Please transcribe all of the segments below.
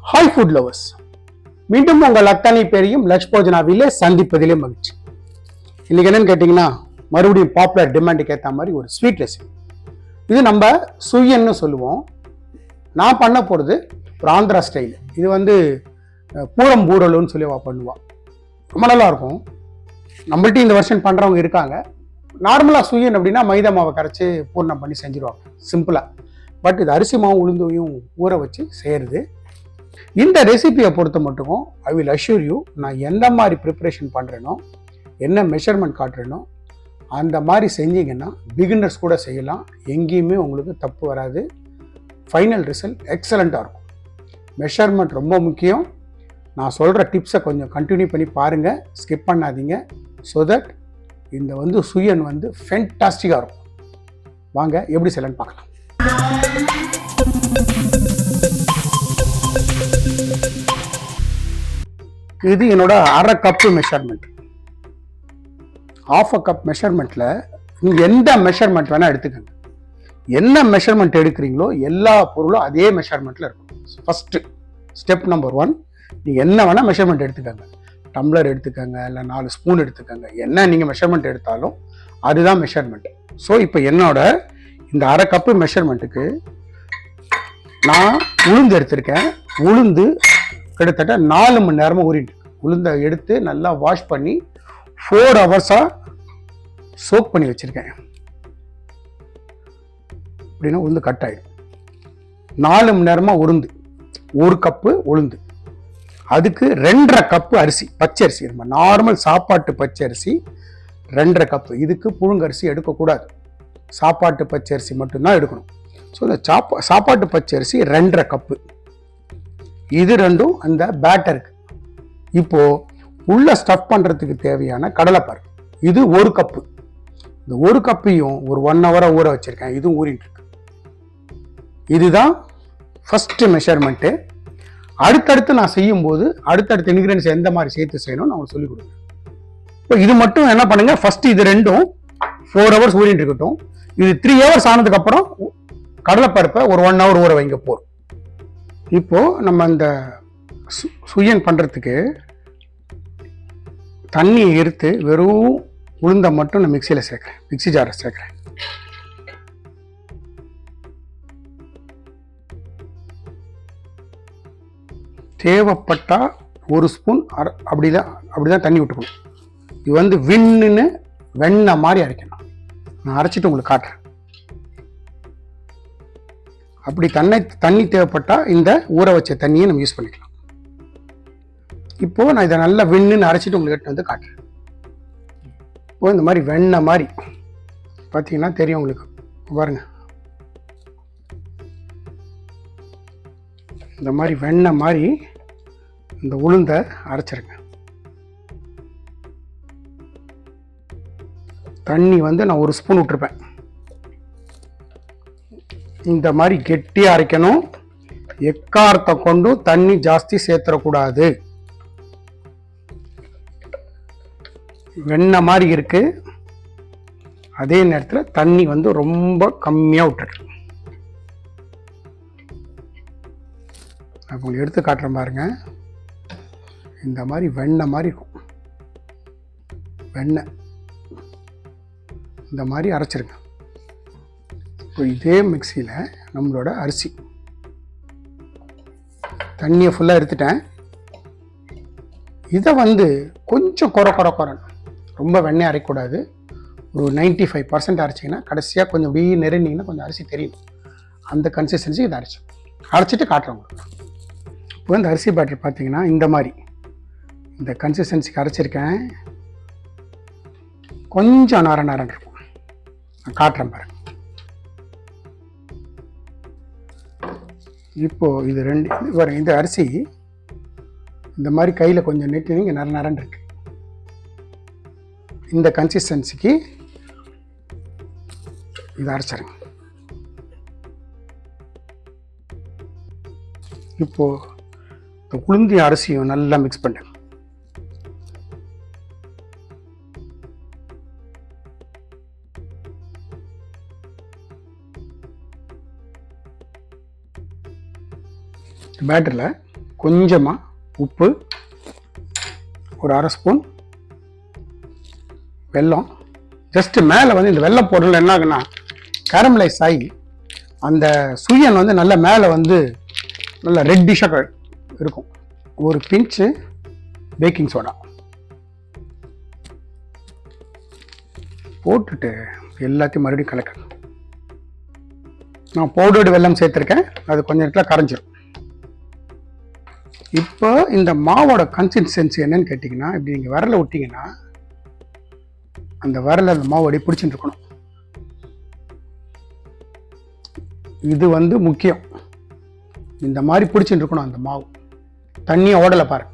Hi food lovers, மீண்டும் உங்கள் அத்தனை பேரையும் லக்ஷ் போஜனாவிலே சந்திப்பதிலே மகிழ்ச்சி. இன்னைக்கு என்னன்னு கேட்டீங்கன்னா, மறுபடியும் பாப்புலர் டிமாண்டுக்கு ஏற்ற மாதிரி ஒரு ஸ்வீட் ரெசிபி. இது நம்ம சுயன்னு சொல்லுவோம். நான் பண்ண போகிறது ஒரு ஆந்திரா ஸ்டைல். இது பூரம் பூரலுன்னு சொல்லி பண்ணுவாள். ரொம்ப நல்லா இருக்கும். நம்மள்ட்ட இந்த வருஷன் பண்ணுறவங்க இருக்காங்க. நார்மலாக சுயன் அப்படின்னா மைதா மாவை கரைச்சி பூர்ணம் பண்ணி செஞ்சுருவாங்க சிம்பிளாக. பட் இது அரிசி மாவும் உளுந்தையும் ஊற வச்சு செய்கிறது. இந்த ரெசிபியை பொறுத்த மட்டும் ஐ வில் அஷ்யூர் யூ, நான் எந்த மாதிரி ப்ரிப்ரேஷன் பண்ணுறேனோ, என்ன மெஷர்மெண்ட் காட்டுறேனோ அந்த மாதிரி செஞ்சீங்கன்னா பிகினர்ஸ் கூட செய்யலாம். எங்கேயுமே உங்களுக்கு தப்பு வராது. ஃபைனல் ரிசல்ட் எக்ஸலண்ட்டாக இருக்கும். மெஷர்மெண்ட் ரொம்ப முக்கியம். நான் சொல்கிற டிப்ஸை கொஞ்சம் கண்டினியூ பண்ணி பாருங்கள், ஸ்கிப் பண்ணாதீங்க. ஸோ தட் இந்த சுயன் ஃபென்டாஸ்டிக்காக இருக்கும். வாங்க எப்படி செய்யலான்னு பார்க்கலாம். இது என்னோட அரை கப்பு மெஷர்மெண்ட். ½ கப் மெஷர்மெண்ட்டில் நீங்கள் எந்த மெஷர்மெண்ட் வேணால் எடுத்துக்கோங்க. என்ன மெஷர்மெண்ட் எடுக்கிறீங்களோ எல்லா பொருளும் அதே மெஷர்மெண்ட்டில் இருக்கும். ஃபஸ்ட்டு ஸ்டெப் நம்பர் 1, நீங்கள் என்ன வேணால் மெஷர்மெண்ட் எடுத்துக்கோங்க. டம்ளர் எடுத்துக்கோங்க, இல்லை 4 ஸ்பூன் எடுத்துக்கோங்க. என்ன நீங்கள் மெஷர்மெண்ட் எடுத்தாலும் அதுதான் மெஷர்மெண்ட். ஸோ இப்போ என்னோட இந்த அரை கப்பு மெஷர்மெண்ட்டுக்கு நான் உளுந்து எடுத்திருக்கேன். உளுந்து கிட்டத்தட்ட 4 மணி நேரமாக ஊறிட்டு. உளுந்தை எடுத்து நல்லா வாஷ் பண்ணி 4 ஹவர்ஸாக சோக் பண்ணி வச்சுருக்கேன். அப்படின்னா உளுந்து கட் ஆகிடும். 4 மணி நேரமாக உளுந்து, 1 கப்பு உளுந்து, அதுக்கு 2.5 கப்பு அரிசி, பச்சரிசி, நம்ம நார்மல் சாப்பாட்டு பச்சரிசி 2.5 கப்பு. இதுக்கு புழுங்கரிசி எடுக்கக்கூடாது, சாப்பாட்டு பச்சரிசி மட்டும்தான் எடுக்கணும். ஸோ இந்த சாப்பாட்டு பச்சரிசி 2.5 கப்பு. இது ரெண்டும் அந்த பேட்டருக்கு. இப்போ உள்ள ஸ்டஃப் பண்றதுக்கு தேவையான கடலைப்பருப்பு இது 1 கப்பு. இந்த 1 கப்பையும் ஒரு 1 ஹவரா ஊற வச்சிருக்கேன். இதுவும் ஊறிட்டு இருக்கு. இதுதான் ஃபர்ஸ்ட் மெஷர்மெண்ட்டு. அடுத்தடுத்து நான் செய்யும் போது அடுத்தடுத்த இன்கிரியன்ஸ் எந்த மாதிரி சேர்த்து செய்யணும் நான் சொல்லிக் கொடுக்குறேன். இப்போ இது மட்டும் என்ன பண்ணுங்க, ஃபர்ஸ்ட் இது ரெண்டும் 4 ஹவர்ஸ் ஊறிட்டு இருக்கட்டும். இது 3 ஹவர்ஸ் ஆனதுக்கு அப்புறம் கடலைப்பருப்பை ஒரு 1 ஹவர் ஊற வைங்க போறோம். இப்போ நம்ம அந்த சுயன் பண்றதுக்கு தண்ணியை எடுத்து வெறும் உளுந்த மட்டும் நான் மிக்சியில் சேர்க்கிறேன், மிக்சி ஜாரை சேர்க்கிறேன். தேவைப்பட்டா 1 ஸ்பூன் அப்படிதான் தண்ணி விட்டுக்கணும். இது விண்ணுன்னு வெண்ணெய் மாதிரி அரைக்கணும். நான் அரைச்சிட்டு உங்களுக்கு காட்டுறேன். அப்படி தண்ணி தேவைப்பட்டா இந்த ஊற வச்ச தண்ணியை நம்ம யூஸ் பண்ணிக்கலாம். இப்போ நான் இதை நல்லா வெண்ணுன்னு அரைச்சிட்டு உங்களுக்கு காட்டுறேன். இப்போ இந்த மாதிரி வெண்ணெய் மாதிரி பார்த்தீங்கன்னா தெரியும் உங்களுக்கு. பாருங்க, இந்த மாதிரி வெண்ணெய் மாதிரி இந்த உளுந்தை அரைச்சிருங்க. தண்ணி நான் 1 ஸ்பூன் விட்டுருப்பேன். இந்த மாதிரி கெட்டியாக அரைக்கணும். எக்காரத்தை கொண்டும் தண்ணி ஜாஸ்தி சேர்த்துடக்கூடாது. வெண்ணெய் மாதிரி இருக்கு, அதே நேரத்தில் தண்ணி ரொம்ப கம்மியாக விட்டுருக்கு. உங்களுக்கு எடுத்து காட்டுறேன் பாருங்க. இந்த மாதிரி வெண்ணெய் மாதிரி இருக்கும். வெண்ணெய் இந்த மாதிரி அரைச்சிருங்க. இப்போ இதே மிக்சியில் நம்மளோட அரிசி தண்ணியை ஃபுல்லாக எடுத்துட்டேன். இதை கொஞ்சம் குறை ரொம்ப வெண்ணெய் அரைக்கூடாது. ஒரு 95% அரைச்சிங்கன்னா கடைசியாக கொஞ்சம் அப்படியே நெருங்கிங்கன்னா கொஞ்சம் அரிசி தெரியும். அந்த கன்சிஸ்டன்சி இதை அரைச்சிட்டு காட்டுறோம். இப்போ இந்த அரிசி பேட்டர் பார்த்தீங்கன்னா இந்த மாதிரி இந்த கன்சிஸ்டன்சிக்கு அரைச்சிருக்கேன். கொஞ்சம் நரன்னு இருக்கும். நான் காட்டுறேன் பாருங்க. இப்போ இது இந்த அரிசி இந்த மாதிரி கையில் கொஞ்சம் நெட்டி இங்கே நரன்னு இருக்கு. இந்த கன்சிஸ்டன்சிக்கு இதை அரைச்சிருங்க. இப்போ இந்த உளுந்தி அரிசியும் நல்லா மிக்ஸ் பண்ணுங்க. பேட்டரில் கொஞ்சமாக உப்பு, ஒரு அரை ஸ்பூன் வெல்லம். ஜஸ்ட் மேலே வந்து இந்த வெல்லம் பொருள் என்ன ஆகுன்னா கேரமலைஸ் ஆகி அந்த சுயன் வந்து நல்ல மேலே வந்து நல்ல ரெட்டிஷாக இருக்கும். ஒரு பிஞ்சு பேக்கிங் சோடா போட்டுட்டு எல்லாத்தையும் மறுபடியும் கலக்கணும். நான் பவுடர்டு வெல்லம் சேர்த்துருக்கேன், அது கொஞ்சம் நேரத்தில் கரைஞ்சிரும். இப்போ இந்த மாவோட கன்சிஸ்டன்சி என்னன்னு கேட்டிங்கன்னா, இப்படி நீங்கள் விரலை விட்டிங்கன்னா அந்த விரலை அந்த மாவு அப்படி பிடிச்சிட்டு இருக்கணும். இது வந்து முக்கியம். இந்த மாதிரி பிடிச்சிட்டு இருக்கணும் அந்த மாவு, தண்ணியை ஓடலை பாருங்க.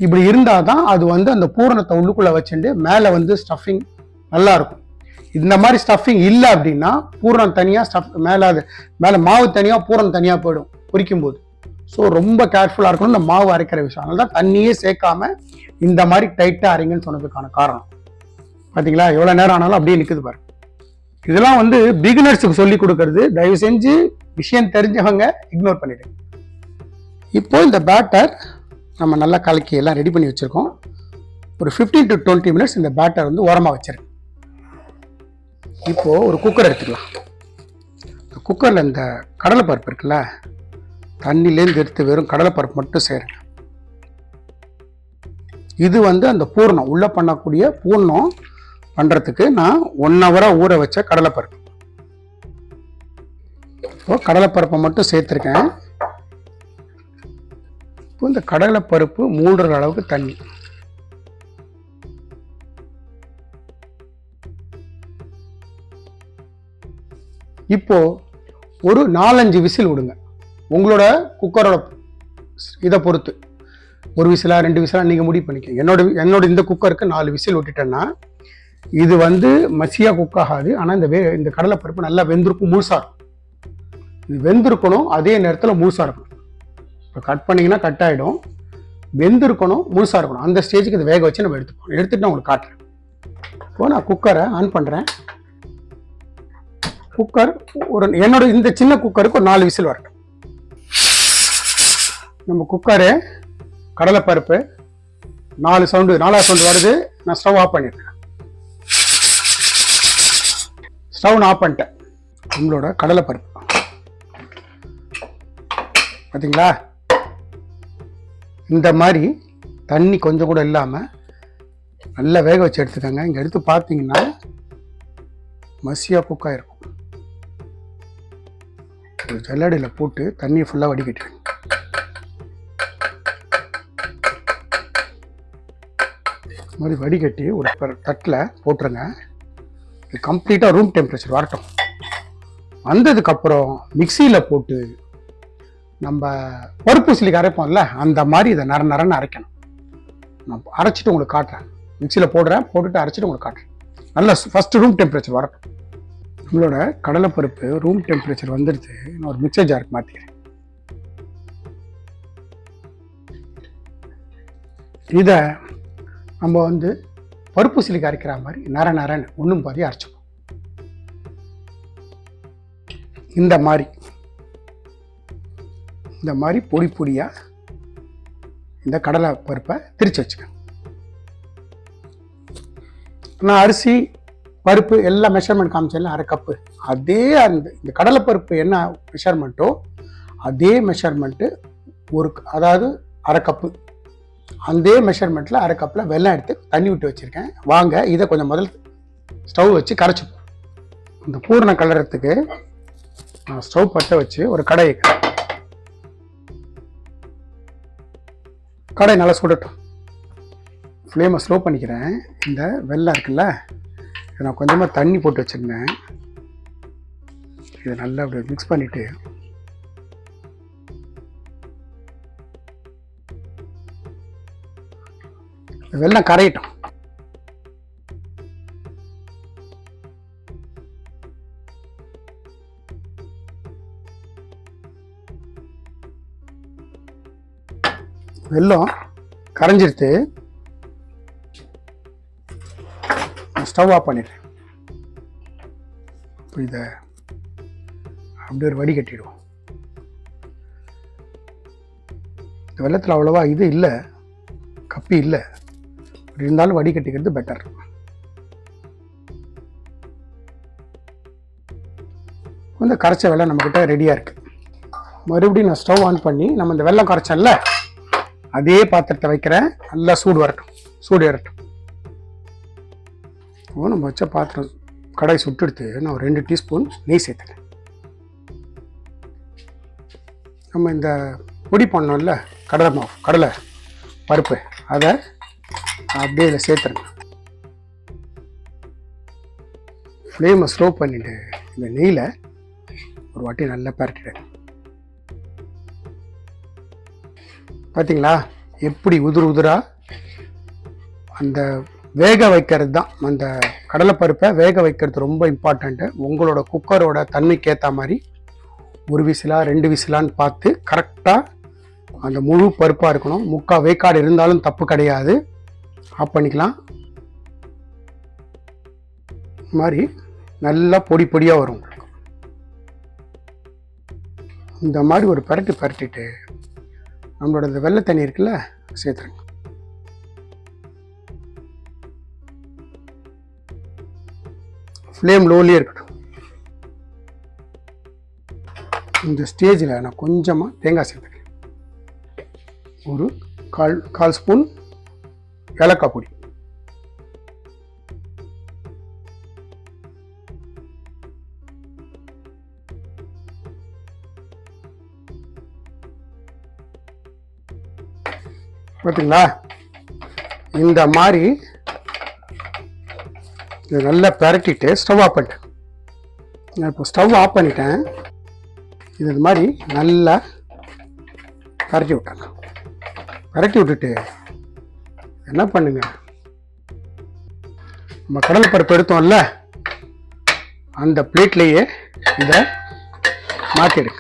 இப்படி இருந்தால் தான் அது வந்து அந்த பூரணத்தை உள்ளுக்குள்ளே வச்சுட்டு மேலே வந்து ஸ்டஃபிங் நல்லா இருக்கும். இந்த மாதிரி ஸ்டஃபிங் இல்லை அப்படின்னா பூரணம் தனியாக மேலே மாவு தனியாக பூரணம் தனியாக போயிடும் பொரிக்கும் போது. ஸோ ரொம்ப கேர்ஃபுல்லாக இருக்கணும் இந்த மாவு அரைக்கிற விஷயம். அதனால தான் தண்ணியே சேர்க்காம இந்த மாதிரி டைட்டாக அரைங்கன்னு சொன்னதுக்கான காரணம். பார்த்தீங்களா, எவ்வளோ நேரம் ஆனாலும் அப்படியே நிற்குது பாருங்க. இதெல்லாம் வந்து பிகினர்ஸுக்கு சொல்லி கொடுக்கறது. தயவு செஞ்சு விஷயம் தெரிஞ்சவங்க இக்னோர் பண்ணிடுங்க. இப்போ இந்த பேட்டர் நம்ம நல்லா கலக்கி எல்லாம் ரெடி பண்ணி வச்சுருக்கோம். ஒரு 15 to 20 minutes இந்த பேட்டர் வந்து ஓரமாக வச்சிருக்கேன். இப்போது ஒரு குக்கர் எடுத்துக்கலாம். குக்கரில் இந்த கடலைப்பருப்பு இருக்குல்ல, தண்ணிலேருந்து எடுத்து வெறும் கடலைப்பருப்பு மட்டும் செய்கிறேன். இது வந்து அந்த பூர்ணம் உள்ளே பண்ணக்கூடிய பூர்ணம் பண்ணுறதுக்கு நான் 1 hour ஊற வச்ச கடலைப்பருப்பு. இப்போ கடலைப்பருப்பை மட்டும் சேர்த்துருக்கேன். இப்போ இந்த கடலைப்பருப்பு மூழ்கிற அளவுக்கு தண்ணி. இப்போ ஒரு 4-5 விசில் விடுங்க. உங்களோட குக்கரோட இதை பொறுத்து 1 விசிலா 2 விசிலா நீங்கள் முடிவு பண்ணிக்க. என்னோட இந்த குக்கருக்கு 4 விசில் விட்டுட்டேன்னா இது வந்து மசியாக குக் ஆகாது. ஆனால் இந்த கடலைப்பருப்பு நல்லா வெந்திருக்கும், முழுசாக இருக்கும். இது வெந்திருக்கணும், அதே நேரத்தில் முழுசாக இருக்கணும். இப்போ கட் பண்ணிங்கன்னா கட் ஆகிடும். வெந்திருக்கணும், முழுசாக இருக்கணும். அந்த ஸ்டேஜுக்கு இதை வேக வச்சு நம்ம எடுத்துட்டு நான் உங்களுக்கு காட்டுறேன். இப்போ நான் குக்கரை ஆன் பண்ணுறேன். குக்கர் என்னோட இந்த சின்ன குக்கருக்கு ஒரு 4 விசில் வரட்டும். நம்ம குக்கரு கடலைப்பருப்பு 4 சவுண்டு வருது. நான் ஸ்டவ் ஆஃப் பண்ணிட்டேன். ஸ்டவ் ஆஃப் பண்ணிட்டேன். நம்மளோட கடலைப்பருப்பு பார்த்தீங்களா, இந்த மாதிரி தண்ணி கொஞ்சம் கூட இல்லாமல் நல்லா வேக வச்சு எடுத்துக்கோங்க. இங்கே எடுத்து பார்த்தீங்கன்னா மசியாக குக்காக இருக்கும். ஒரு ஜல்லடையில் போட்டு தண்ணியை ஃபுல்லாக வடிகட்டுருங்க. இந்த மாதிரி வடிகட்டி ஒரு தட்டில் போட்டுருங்க. இது கம்ப்ளீட்டாக ரூம் டெம்பரேச்சர் வரட்டும். வந்ததுக்கப்புறம் மிக்சியில் போட்டு நம்ம பருப்பு சிலிக்கு அரைப்போம்ல, அந்த மாதிரி இதை நரன்னு அரைக்கணும். நான் அரைச்சிட்டு உங்களுக்கு காட்டுறேன். மிக்சியில் போட்டுட்டு அரைச்சிட்டு உங்களுக்கு காட்டுறேன். நல்லா ஃபஸ்ட்டு ரூம் டெம்பரேச்சர் வரட்டும். நம்மளோட கடலைப்பருப்பு ரூம் டெம்பரேச்சர் வந்துடுது. நான் ஒரு மிக்சர் ஜாருக்கு மாற்றிக்கிறேன். இதை நம்ம வந்து பருப்பு சிலிக்கு அரைக்கிற மாதிரி நரன்னு ஒன்றும் பாதி அரைச்சிப்போம். இந்த மாதிரி பொடி பொடியாக இந்த கடலை பருப்பை திரிச்சு வச்சுக்கேன். நான் அரிசி பருப்பு எல்லாம் மெஷர்மெண்ட் காமிச்சேன்ல, 1/2 கப்பு. அதே இந்த கடலைப்பருப்பு என்ன மெஷர்மெண்ட்டோ அதே மெஷர்மெண்ட்டு அதாவது 1/2 கப்பு. அதே மெஷர்மெண்ட்டில் 1/2 கப்பில் வெல்லம் எடுத்து தண்ணி விட்டு வச்சுருக்கேன். வாங்க இதை கொஞ்சம் முதல் ஸ்டவ் வச்சு கரைச்சிப்போம். இந்த பூரண கலரத்துக்கு நான் ஸ்டவ் பற்ற வச்சு ஒரு கடாயை நல்லா சுடட்டும். ஃப்ளேமை ஸ்லோ பண்ணிக்கிறேன். இந்த வெல்லம் இருக்குல்ல, இதை நான் கொஞ்சமாக தண்ணி போட்டு வச்சுருந்தேன். இதை நல்லா அப்படி மிக்ஸ் பண்ணிவிட்டு வெல்லம் கரையட்டும். வெல்லம் கரைஞ்சிருத்து. ஸ்டவ் ஆஃப் பண்ணிடுறேன். இப்போ இதை அப்படியே ஒரு வடி கட்டிடுவோம். இந்த வெள்ளத்தில் அவ்வளோவா இது இல்லை, கப்பி இல்லை, இருந்தாலும் வடிகட்டிக்கிறது பெட்டர். வந்து கரைச்ச வெள்ளம் நம்மக்கிட்ட ரெடியாக இருக்குது. மறுபடியும் நான் ஸ்டவ் ஆன் பண்ணி நம்ம இந்த வெள்ளம் கரைச்சல்ல அதே பாத்திரத்தை வைக்கிறேன். நல்லா சூடு ஏறட்டும். நம்ம வச்ச பாத்திரம் கடாய் சுட்டெடுத்து நான் ஒரு 2 டீஸ்பூன் நெய் சேர்த்துக்கிறேன். நம்ம இந்த பொடி பண்ணோம்ல கடலை பருப்பு, அதை அப்படியே இதில் சேர்த்துருங்க. ஃப்ளேமை ஸ்லோ பண்ணிவிட்டு இந்த நெய்யில் ஒரு வாட்டி நல்லா பரட்டிடுங்க. பார்த்தீங்களா எப்படி உதிரா அந்த வேக வைக்கிறது தான். அந்த கடலைப்பருப்பை வேக வைக்கிறது ரொம்ப இம்பார்ட்டண்ட்டு. உங்களோட குக்கரோட தன்மைக்கு ஏற்ற மாதிரி 1 விசிலா 2 விசிலான்னு பார்த்து கரெக்டாக அந்த முழு பருப்பாக இருக்கணும். 3/4 வேக்காடு இருந்தாலும் தப்பு கிடையாது, ஆஃப் பண்ணிக்கலாம். இது மாதிரி நல்லா பொடியாக வரும். இந்த மாதிரி ஒரு பரட்டிட்டு நம்மளோட இந்த வெள்ளை தண்ணி இருக்குல்ல சேர்த்துருங்க. ஃப்ளேம் லோலியே இருக்கட்டும். இந்த ஸ்டேஜில் நான் கொஞ்சமாக தேங்காய் சேர்த்துக்கிறேன். ஒரு கால் ஸ்பூன் ஏலக்காய் பொடி, பார்த்தீங்களா? இந்த மாதிரி இதை நல்லா பரட்டிட்டு ஸ்டவ் ஆஃப் பண்ணிட்டேன். நான் இப்போ ஸ்டவ் ஆஃப் பண்ணிட்டேன். இது மாதிரி நல்லா பரட்டி விட்டாங்க. பரட்டி விட்டுட்டு என்ன பண்ணுங்க, நம்ம கடலைப்பருப்பு எடுத்தோம்ல அந்த பிளேட்லேயே இதை மாற்றிடுங்க.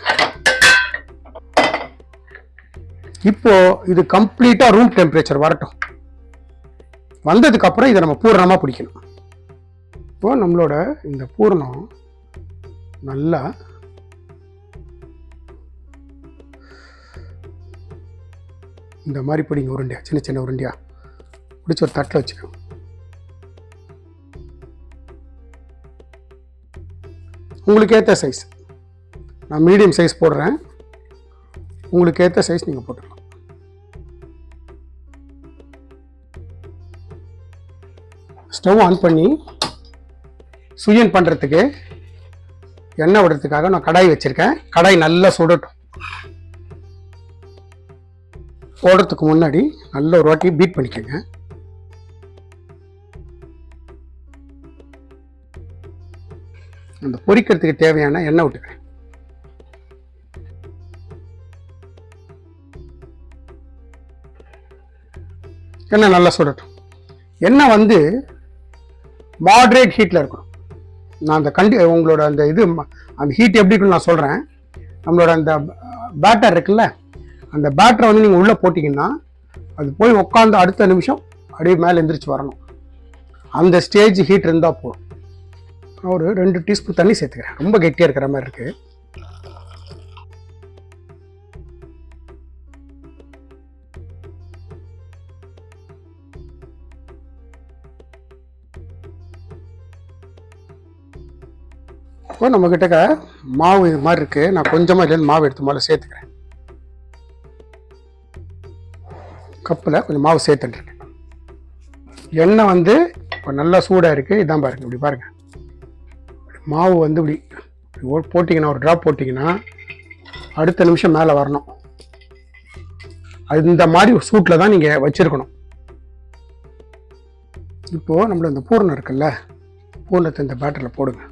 இப்போ இது கம்ப்ளீட்டா ரூம் டெம்பரேச்சர் வரட்டும். வந்ததுக்கு அப்புறம் இதை நம்ம பூரணமா பிடிக்கணும். இப்போ நம்மளோட இந்த பூரணம் நல்லா இந்த மாதிரி பிடிங்க. உருண்டையா, சின்ன உருண்டையா பிடிச்சி ஒரு தட்டில் வச்சுக்கோங்க. உங்களுக்கு ஏற்ற சைஸ், நான் மீடியம் சைஸ் போடுறேன். உங்களுக்கு ஏற்ற சைஸ் நீங்கள் போட்டுக்கலாம். ஸ்டவ் ஆன் பண்ணி சுயன் பண்ணுறதுக்கு எண்ணெய் விடுறதுக்காக நான் கடாய் வச்சுருக்கேன். கடாய் நல்லா சுடட்டும். போடுறதுக்கு முன்னாடி நல்ல ஒரு வாட்டி பீட் பண்ணிக்கோங்க. அந்த பொரிக்கிறதுக்கு தேவையான எண்ணெய் விட்டுக்கிறேன். எண்ணெய் நல்லா சுடட்டும். எண்ணெய் வந்து மாட்ரேட் ஹீட்டில் இருக்கணும். நான் அந்த உங்களோட அந்த அந்த ஹீட் எப்படி இருக்குன்னு நான் சொல்கிறேன். நம்மளோட அந்த பேட்டர் இருக்குல்ல, அந்த பேட்டரை வந்து நீங்கள் உள்ளே போட்டிங்கன்னா அது போய் உட்காந்து அடுத்த நிமிஷம் அப்படியே மேலே எந்திரிச்சு வரணும். அந்த ஸ்டேஜ் ஹீட் இருந்தால் போதும். ஒரு 2 டீஸ்பூன் தண்ணி சேர்த்துக்கிறேன். ரொம்ப கெட்டியாக இருக்கிற மாதிரி இருக்குது. இப்போ நம்மக்கிட்ட மாவு இது மாதிரி இருக்குது. நான் கொஞ்சமாக இதுலேருந்து மாவு எடுத்து மேலே சேர்த்துக்கிறேன். கப்பில் கொஞ்சம் மாவு சேர்த்துட்டுருக்கேன். எண்ணெய் வந்து இப்போ நல்லா சூடாக இருக்குது. இதான் பாருங்கள், இப்படி பாருங்கள். மாவு வந்து இப்படி போட்டிங்கன்னா, ஒரு ட்ராப் போட்டிங்கன்னா அடுத்த நிமிஷம் மேலே வரணும். இந்த மாதிரி சூட்டில் தான் நீங்கள் வச்சுருக்கணும். இப்போது நம்மள இந்த பூரணம் இருக்குல்ல, பூரணத்தை இந்த பேட்டரில் போடுங்க.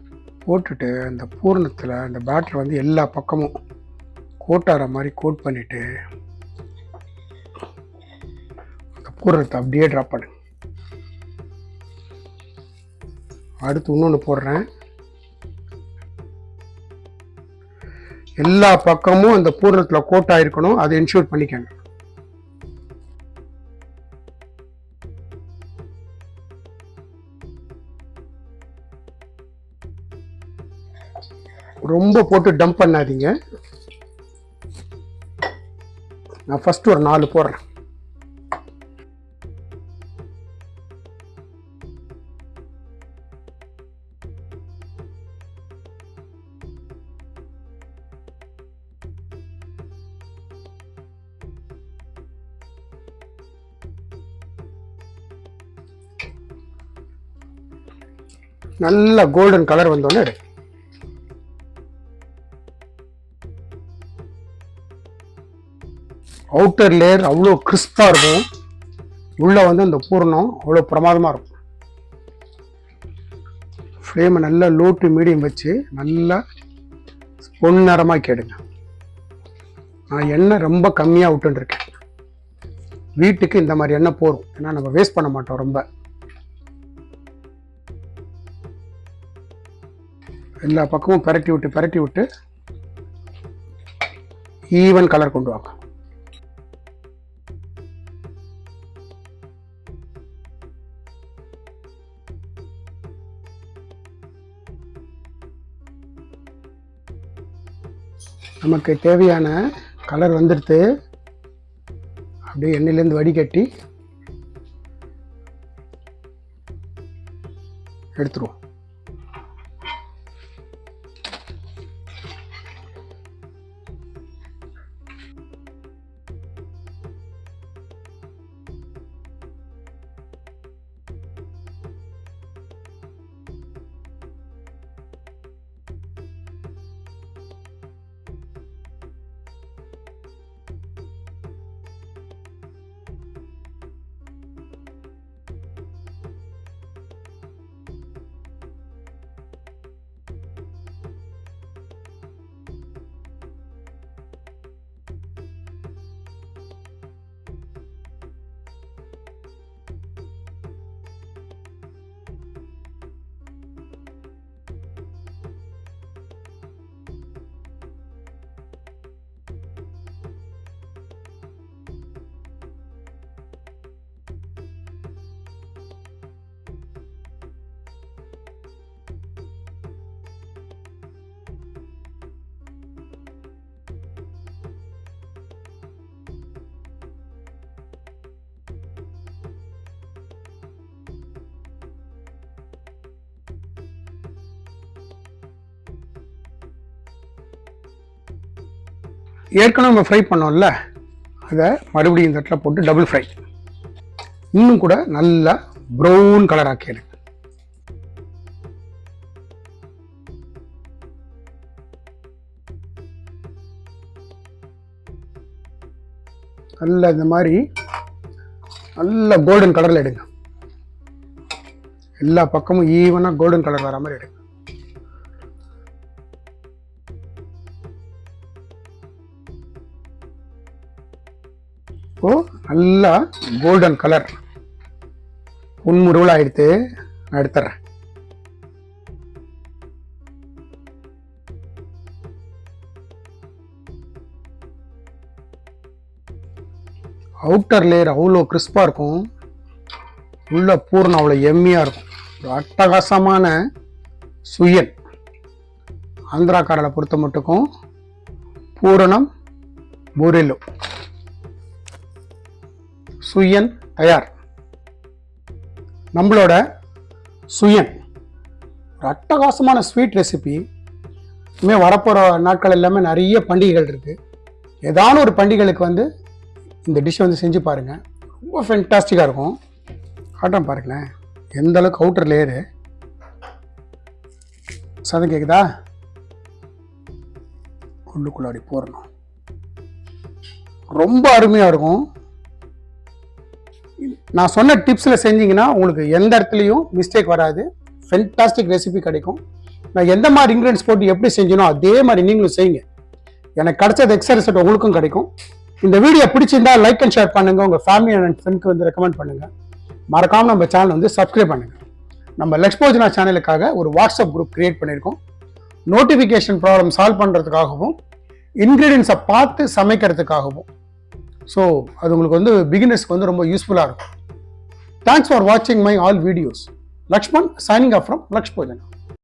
போட்டுட்டு அந்த பூரணத்தில் அந்த பேட்டர் வந்து எல்லா பக்கமும் கோட்டார மாதிரி கோட் பண்ணிவிட்டு அந்த பூரணத்தை அப்படியே ட்ராப் பண்ணுங்க. அடுத்து இன்னொன்று போடுறேன். எல்லா பக்கமும் அந்த பூரணத்தில் கோட் ஆகிருக்கணும். அதை என்ஷூர் பண்ணிக்கங்க. ரொம்ப போட்டு டம்ப் பண்ணாதீங்க. நான் ஃபஸ்ட்டு ஒரு 4 போடுறேன். நல்ல கோல்டன் கலர் வந்தோடனே எடு. அவுட்டர் லேயர் அவ்வளோ கிறிஸ்பாக இருக்கும், உள்ளே வந்து அந்த பூரணம் அவ்வளோ பிரமாதமாக இருக்கும். ஃப்ளேமை நல்லா லோ டு மீடியம் வச்சு நல்லா பொன்னிறமாக கேடுங்க. நான் எண்ணெய் ரொம்ப கம்மியாக விட்டுருக்கேன். வீட்டுக்கு இந்த மாதிரி எண்ணெய் போகும், ஏன்னா நம்ம வேஸ்ட் பண்ண மாட்டோம். ரொம்ப எல்லா பக்கமும் பரட்டி விட்டு ஈவன் கலர் கொண்டு வாங்க. நமக்கு தேவையான கலர் வந்துடுத்து. அப்படியே எண்ணெயிலேருந்து வடிகட்டி எடுத்துருவோம். ஏற்கனவே நம்ம ஃப்ரை பண்ணோம்ல, அதை மறுபடியும் இந்த இடத்துல போட்டு டபுள் ஃப்ரை இன்னும் கூட நல்லா ப்ரௌன் கலர் ஆக்கிடு. நல்ல இந்த மாதிரி நல்ல கோல்டன் கலர்ல எடுங்க. எல்லா பக்கமும் ஈவனா கோல்டன் கலர் வர மாதிரி எடுங்க. இப்போ நல்லா கோல்டன் கலர் பொன்முருவல் ஆயிடுத்து. நான் எடுத்துறேன். அவுட்டர் லேயர் அவ்வளோ கிறிஸ்பாக இருக்கும், உள்ள பூர்ணம் அவ்வளோ எம்மியாக இருக்கும். ஒரு அட்டகாசமான சுயன். ஆந்திராக்காரரை பொறுத்த மட்டுக்கும் பூரணம் பூரெல்லோ சுயன் தயார். நம்மளோட சுயன் ஒரு அட்டகாசமான ஸ்வீட் ரெசிபி. இனிமேல் வரப்போகிற நாட்கள் எல்லாமே நிறைய பண்டிகைகள் இருக்குது. ஏதான ஒரு பண்டிகைகளுக்கு வந்து இந்த டிஷ் வந்து செஞ்சு பாருங்கள், ரொம்ப ஃபென்டாஸ்டிக்காக இருக்கும். காட்டம் பாருங்களேன் எந்த அளவுக்கு அவுட்டர் லேயரு சதம் கேட்குதா. உள்ளுக்குள்ளாடி போடணும், ரொம்ப அருமையாக இருக்கும். நான் சொன்ன டிப்ஸில் செஞ்சீங்கன்னா உங்களுக்கு எந்த இடத்துலையும் மிஸ்டேக் வராது. ஃபென்டாஸ்டிக் ரெசிபி கிடைக்கும். நான் எந்த மாதிரி இன்க்ரீடியன்ஸ் போட்டு எப்படி செஞ்சனோ அதே மாதிரி நீங்களும் செய்யுங்க. எனக்கு கிடைச்சது எக்ஸ்ட்ரா ரிசல்ட் உங்களுக்கும் கிடைக்கும். இந்த வீடியோ பிடிச்சிருந்தா லைக் அண்ட் ஷேர் பண்ணுங்க. உங்கள் ஃபேமிலி அண்ட் ஃப்ரெண்ட்க்கு வந்து ரெக்கமெண்ட் பண்ணுங்க. மறக்காம நம்ம சேனல் வந்து சப்ஸ்கிரைப் பண்ணுங்க. நம்ம லக்ஷ்போஜனா சேனலுக்காக ஒரு வாட்ஸ்அப் குரூப் கிரியேட் பண்ணியிருக்கோம். நோட்டிஃபிகேஷன் ப்ராப்ளம் சால்வ் பண்ணுறதுக்காகவும் இன்க்ரீடியன்ஸை பார்த்து சமைக்கிறதுக்காகவும். ஸோ அது உங்களுக்கு வந்து பிகினர்ஸ்க்கு வந்து ரொம்ப யூஸ்ஃபுல்லாக இருக்கும். தேங்க்ஸ் ஃபார் வாட்சிங் my all videos. Lakshman signing off from Lakshpojana.